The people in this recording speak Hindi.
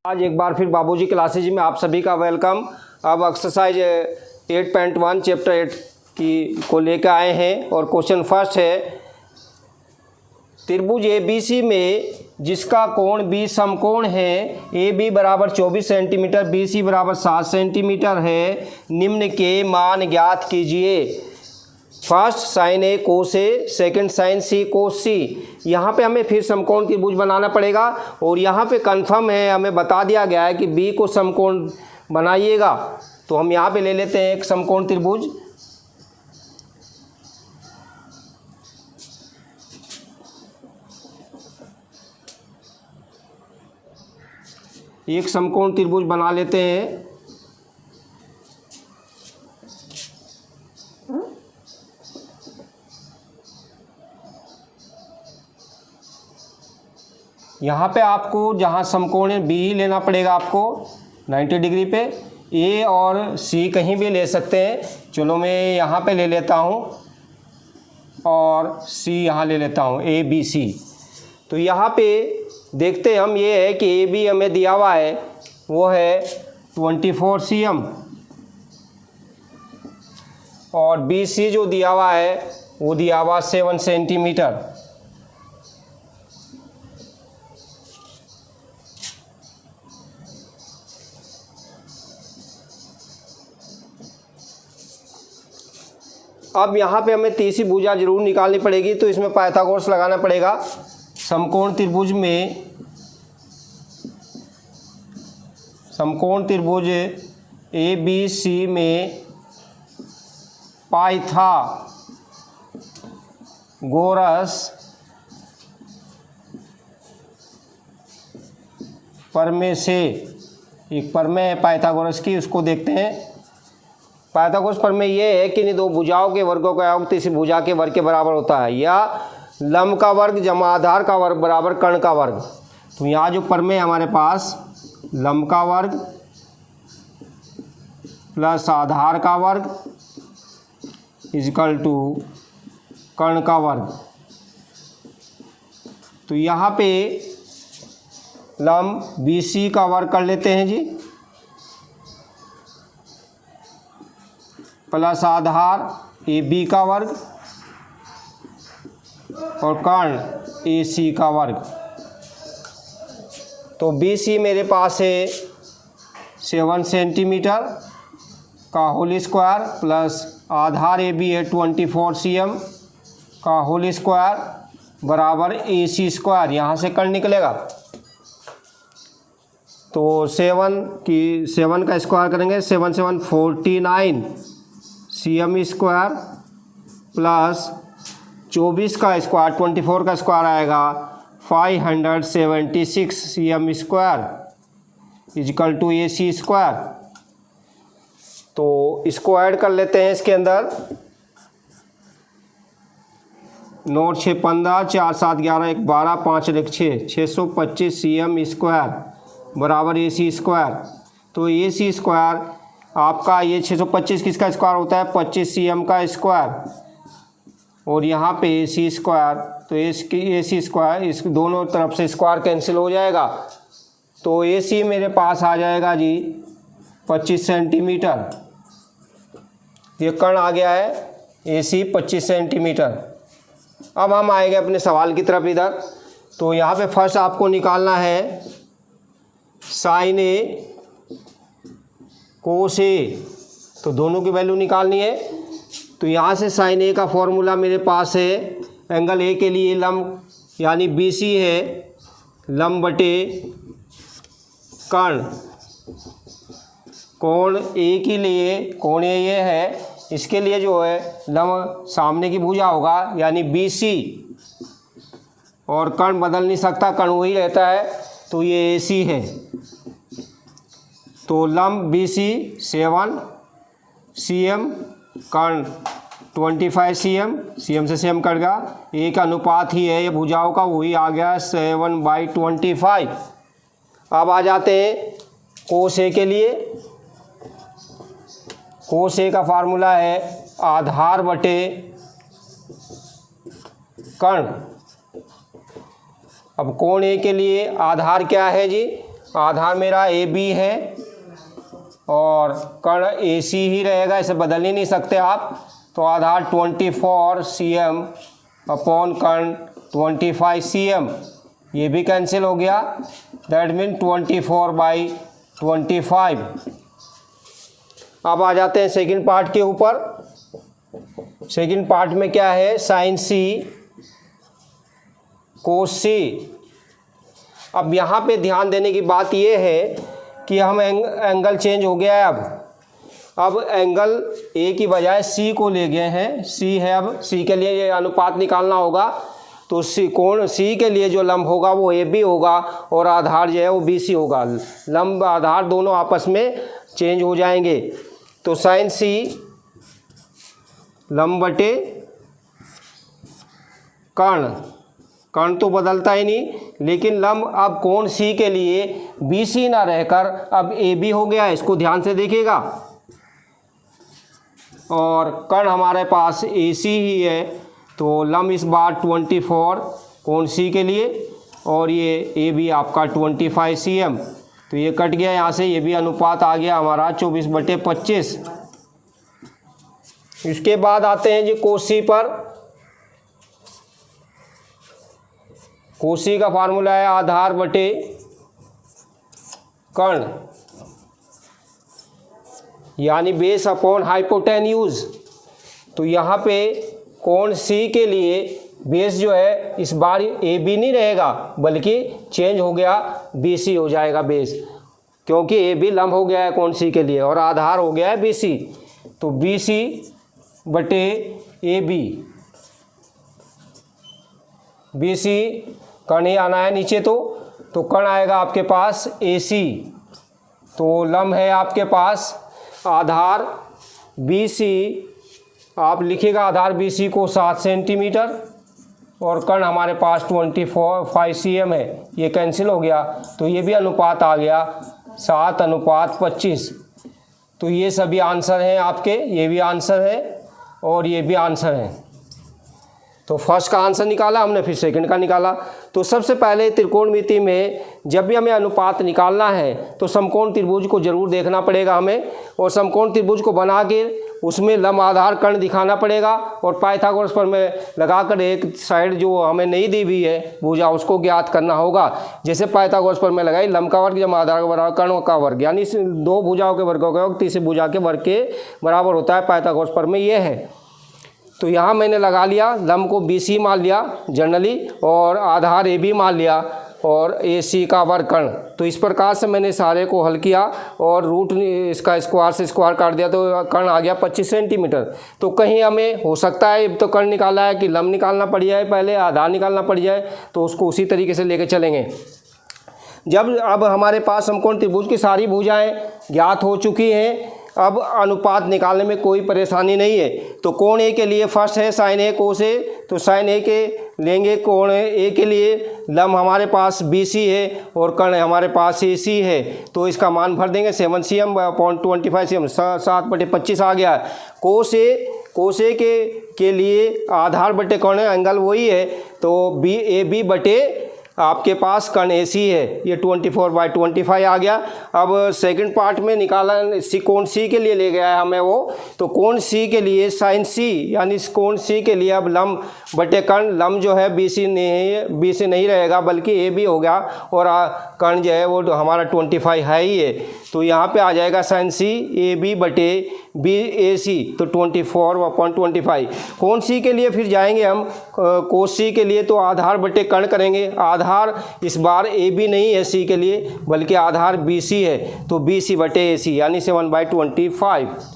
आज एक बार फिर बाबूजी क्लासेज में आप सभी का वेलकम। अब एक्सरसाइज 8.1 चैप्टर 8 की को लेकर आए हैं और क्वेश्चन फर्स्ट है, त्रिभुज ABC में जिसका कोण B समकोण है, AB बराबर 24 सेंटीमीटर, BC बराबर 7 सेंटीमीटर है, निम्न के मान ज्ञात कीजिए। फर्स्ट साइन ए कोस ए, सेकेंड साइन सी कोस सी। यहाँ पे हमें फिर समकोण त्रिभुज बनाना पड़ेगा और यहाँ पे कंफर्म है, हमें बता दिया गया है कि बी को समकोण बनाइएगा। तो हम यहाँ पे ले लेते हैं एक समकोण त्रिभुज। एक समकोण त्रिभुज बना लेते हैं। यहाँ पे आपको जहाँ समकोण है बी ही लेना पड़ेगा आपको 90 डिग्री पे। ए और सी कहीं भी ले सकते हैं। चलो मैं यहाँ पे ले लेता हूँ और सी यहाँ ले लेता हूँ, ABC। तो यहाँ पे देखते हम ये है कि AB हमें दिया हुआ है वो है 24 cm और BC जो दिया हुआ है वो दिया हुआ 7 सेंटीमीटर। अब यहाँ पे हमें तीसरी भुजा जरूर निकालनी पड़ेगी, तो इसमें पाइथागोरस लगाना पड़ेगा। समकोण त्रिभुज ABC में पाइथागोरस प्रमेय से, एक प्रमेय है पाइथागोरस की, उसको देखते हैं। पाइथागोरस प्रमेय ये है कि इन दो भुजाओं के वर्गों का योग तीसरी भुजा के वर्ग के बराबर होता है, या लंब का वर्ग जमा आधार का वर्ग बराबर कर्ण का वर्ग। तो यहाँ जो प्रमेय हमारे पास लंब का वर्ग प्लस आधार का वर्ग इक्वल टू कर्ण का वर्ग। तो यहाँ पे लंब BC का वर्ग कर लेते हैं जी, प्लस आधार AB का वर्ग और कर्ण AC का वर्ग। तो BC मेरे पास है 7 सेंटीमीटर का होल स्क्वायर प्लस आधार AB है 24 cm का होल स्क्वायर बराबर AC स्क्वायर। यहाँ से कर्ण निकलेगा तो 7 का स्क्वायर करेंगे, 7 7 49 cm स्क्वायर प्लस 24 का स्क्वायर 24 का स्क्वायर आएगा 576 cm square equal to AC square. तो इसको ऐड कर लेते हैं इसके अंदर। 9 6 15 4 7 11 1 12 5 1 6 625 cm स्क्वायर बराबर AC स्क्वायर। तो AC स्क्वायर आपका ये 625 किसका स्क्वायर होता है, 25 cm का स्क्वायर और यहाँ पे AC स्क्वायर। तो AC स्क्वायर इस दोनों तरफ से स्क्वायर कैंसिल हो जाएगा। तो AC मेरे पास आ जाएगा जी 25 सेंटीमीटर। ये कर्ण आ गया है AC 25 सेंटीमीटर। अब हम आएंगे अपने सवाल की तरफ इधर। तो यहाँ पे फर्स्ट आपको निकालना है साइन ए कोस ए, तो दोनों की वैल्यू निकालनी है। तो यहाँ से साइन ए का फॉर्मूला मेरे पास है, एंगल ए के लिए लंब यानी BC है लंब बटे कर्ण। कोण ए के लिए कोण ए ये है, इसके लिए जो है लंब सामने की भुजा होगा यानी BC और कर्ण बदल नहीं सकता, कर्ण वही रहता है। तो ये AC है। तो लंब BC 7 cm, कर्ण 25 cm से cm कट गया, एक अनुपात ही है ये भुजाओं का, वही आ गया 7/25। अब आ जाते हैं कोस ए के लिए। कोस ए का फार्मूला है आधार बटे कर्ण। अब कोण ए के लिए आधार क्या है जी, आधार मेरा ए बी है और कर्ण ए सी ही रहेगा, इसे बदल ही नहीं सकते आप। तो आधार 24 cm अपॉन कर्ण 25 cm, ये भी कैंसिल हो गया। That mean 24/25। अब आ जाते हैं सेकंड पार्ट के ऊपर। सेकंड पार्ट में क्या है, साइन सी कोस सी। अब यहाँ पे ध्यान देने की बात ये है कि हम एंगल चेंज हो गया है। अब एंगल ए की बजाय सी को ले गए हैं, सी है। अब सी के लिए ये अनुपात निकालना होगा, तो सी कोण सी के लिए जो लंब होगा वो ए बी होगा और आधार जो है वो बी सी होगा। लंब आधार दोनों आपस में चेंज हो जाएंगे। तो साइन सी लंब बटे कर्ण, कर्ण तो बदलता ही नहीं, लेकिन लंब अब कोण सी के लिए बी सी ना रहकर अब ए बी हो गया। इसको ध्यान से देखिएगा। और कर्ण हमारे पास ए सी ही है, तो लंब इस बार 24 कोण सी के लिए और ये ए बी आपका 25 cm। तो ये कट गया यहाँ से, ये भी अनुपात आ गया हमारा 24/25। इसके बाद आते हैं जी कोस सी पर। कोस सी का फार्मूला है आधार बटे कर्ण, यानी बेस अपॉन हाइपोटेन्यूज। तो यहाँ पे कोण सी के लिए बेस जो है इस बार ए बी नहीं रहेगा, बल्कि चेंज हो गया बी सी हो जाएगा बेस, क्योंकि ए बी लंब हो गया है कोण सी के लिए और आधार हो गया है बी सी। तो बी सी बटे ए बी, बी सी कर्ण ही आना है नीचे। तो कर्ण आएगा आपके पास ए सी। तो लंब है आपके पास आधार बी सी, आप लिखिएगा आधार बी सी को 7 सेंटीमीटर और कर्ण हमारे पास 25 cm है। ये कैंसिल हो गया, तो ये भी अनुपात आ गया 7:25। तो ये सभी आंसर हैं आपके, ये भी आंसर है और ये भी आंसर है। तो फर्स्ट का आंसर निकाला हमने, फिर सेकंड का निकाला। तो सबसे पहले त्रिकोणमिति में जब भी हमें अनुपात निकालना है तो समकोण त्रिभुज को जरूर देखना पड़ेगा हमें, और समकोण त्रिभुज को बना के उसमें लंब आधार कर्ण दिखाना पड़ेगा और पाइथागोरस प्रमेय लगाकर एक साइड जो हमें नहीं दी हुई है भुजा उसको ज्ञात करना होगा। जैसे पाइथागोरस प्रमेय लगाई, लंब का वर्ग जब आधार का बराबर कर्ण का वर्ग, यानी दो भुजाओं के वर्गों का योग तीसरी भुजा के वर्ग के बराबर होता है। पाइथागोरस प्रमेय ये है। तो यहाँ मैंने लगा लिया, लंब को बी सी मान लिया जनरली और आधार ए बी मान लिया और ए सी का वर्ग कर्ण। तो इस प्रकार से मैंने सारे को हल किया और रूट इसका स्क्वायर से स्क्वायर काट दिया, तो कर्ण आ गया 25 सेंटीमीटर। तो कहीं हमें हो सकता है तो कर्ण निकाला है कि लंब निकालना पड़ जाए, पहले आधार निकालना पड़ जाए, तो उसको उसी तरीके से लेके चलेंगे। जब अब हमारे पास समकोण त्रिभुज की सारी भुजाएँ ज्ञात हो चुकी हैं, अब अनुपात निकालने में कोई परेशानी नहीं है। तो कोण ए के लिए फर्स्ट है साइन ए कोस ए, तो साइन ए के लेंगे कोण ए के लिए, लंब हमारे पास बी सी है और कर्ण हमारे पास ए सी है। तो इसका मान भर देंगे 7 cm अपॉन 25 cm, 7/25 आ गया। कोस ए के लिए आधार बटे कर्ण एंगल वही है, तो बी ए बी बटे आपके पास कर्ण ए सी है, ये 24/25 आ गया। अब सेकंड पार्ट में निकाला कोण सी के लिए ले गया है हमें वो, तो कोण सी के लिए साइन सी, यानी कोण सी के लिए अब लंब बटे कर्ण, लंब जो है बी सी नहीं रहेगा बल्कि ए बी हो गया और कर्ण जो है वो हमारा 25 है ही है। तो यहाँ पे आ जाएगा साइन सी ए बी बटे बी ए सी, तो 24/25। कोण सी के लिए फिर जाएंगे हम कोस सी के लिए, तो आधार बटे कर्ण करेंगे। आधार इस बार ए बी नहीं है सी के लिए बल्कि आधार बी सी है, तो बी सी बटे ए सी यानी 7/25।